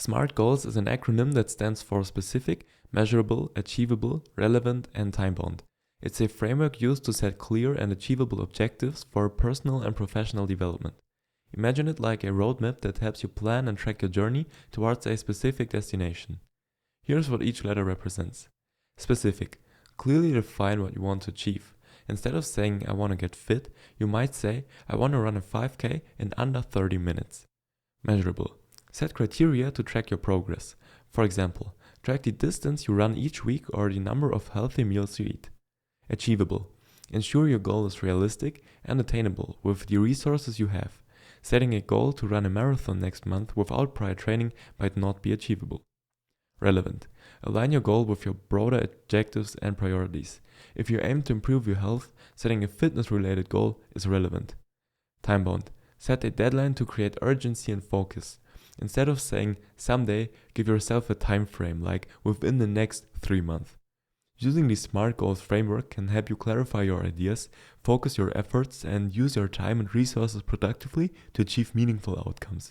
SMART goals is an acronym that stands for specific, measurable, achievable, relevant, and time-bound. It's a framework used to set clear and achievable objectives for personal and professional development. Imagine it like a roadmap that helps you plan and track your journey towards a specific destination. Here's what each letter represents. Specific. Clearly define what you want to achieve. Instead of saying, I want to get fit, you might say, I want to run a 5K in under 30 minutes. Measurable. Set criteria to track your progress. For example, track the distance you run each week or the number of healthy meals you eat. Achievable. Ensure your goal is realistic and attainable with the resources you have. Setting a goal to run a marathon next month without prior training might not be achievable. Relevant. Align your goal with your broader objectives and priorities. If you aim to improve your health, setting a fitness-related goal is relevant. Time-bound. Set a deadline to create urgency and focus. Instead of saying someday, give yourself a time frame like within the next 3 months. Using the SMART goals framework can help you clarify your ideas, focus your efforts, and use your time and resources productively to achieve meaningful outcomes.